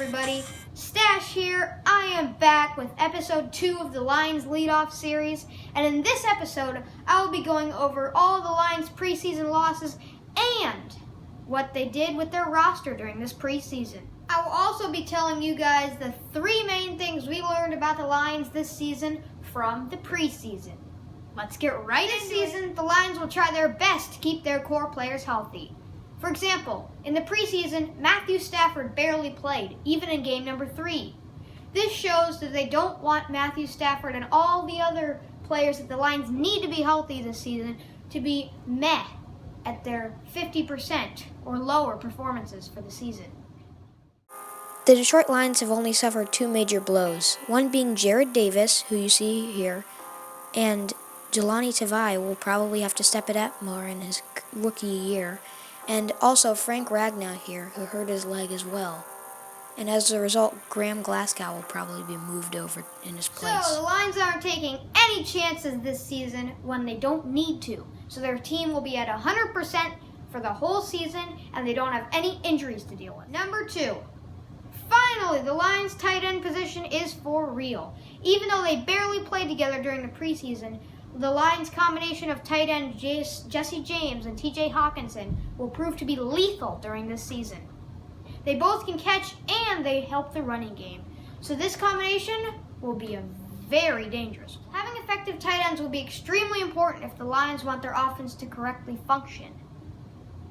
everybody? Stache here. I am back with episode 2 of the Lions Leadoff series, and in this episode, I will be going over all the Lions preseason losses and what they did with their roster during this preseason. I will also be telling you guys the 3 main things we learned about the Lions this season from the preseason. Let's get right into it. This season, the Lions will try their best to keep their core players healthy. For example, in the preseason, Matthew Stafford barely played, even in game number 3. This shows that they don't want Matthew Stafford and all the other players that the Lions need to be healthy this season to be meh at their 50% or lower performances for the season. The Detroit Lions have only suffered 2 major blows, one being Jarrad Davis, who you see here, and Jahlani Tavai will probably have to step it up more in his rookie year. And also Frank Ragnow here, who hurt his leg as well. And as a result, Graham Glasgow will probably be moved over in his place. So the Lions aren't taking any chances this season when they don't need to. So their team will be at 100% for the whole season, and they don't have any injuries to deal with. Number 2. Finally, the Lions' tight end position is for real. Even though they barely played together during the preseason, the Lions' combination of tight end Jesse James and TJ Hawkinson will prove to be lethal during this season. They both can catch and they help the running game. So this combination will be very dangerous. Having effective tight ends will be extremely important if the Lions want their offense to correctly function.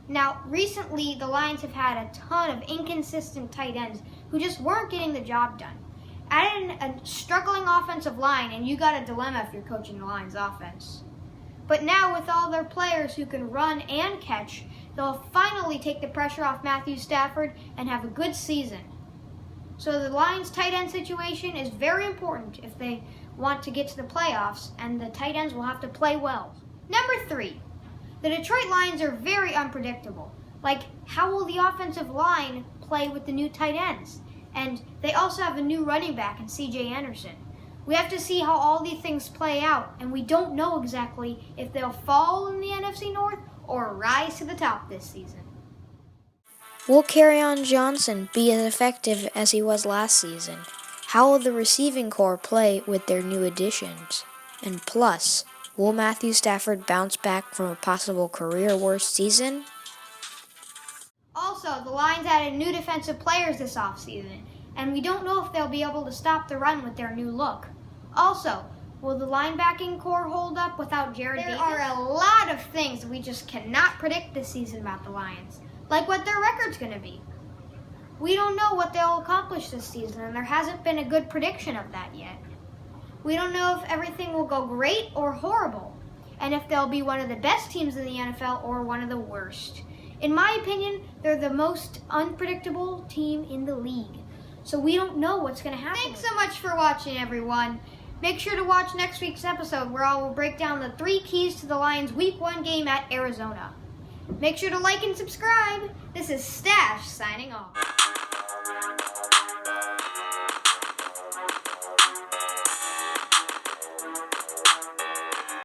Now, recently, the Lions have had a ton of inconsistent tight ends who just weren't getting the job done. Add in a struggling offensive line, and you got a dilemma if you're coaching the Lions offense. But now, with all their players who can run and catch, they'll finally take the pressure off Matthew Stafford and have a good season. So the Lions' tight end situation is very important if they want to get to the playoffs, and the tight ends will have to play well. Number 3, the Detroit Lions are very unpredictable. Like, how will the offensive line play with the new tight ends? And they also have a new running back in C.J. Anderson. We have to see how all these things play out, and we don't know exactly if they'll fall in the NFC North or rise to the top this season. Will Kerryon Johnson be as effective as he was last season? How will the receiving core play with their new additions? And plus, will Matthew Stafford bounce back from a possible career-worst season? Also, the Lions added new defensive players this offseason, and we don't know if they'll be able to stop the run with their new look. Also, will the linebacking core hold up without Jarrad Davis? There are a lot of things we just cannot predict this season about the Lions, like what their record's going to be. We don't know what they'll accomplish this season, and there hasn't been a good prediction of that yet. We don't know if everything will go great or horrible, and if they'll be one of the best teams in the NFL or one of the worst. In my opinion, they're the most unpredictable team in the league. So we don't know what's going to happen. Thanks so much for watching, everyone. Make sure to watch next week's episode where I will break down the 3 keys to the Lions' Week 1 game at Arizona. Make sure to like and subscribe. This is Stache signing off.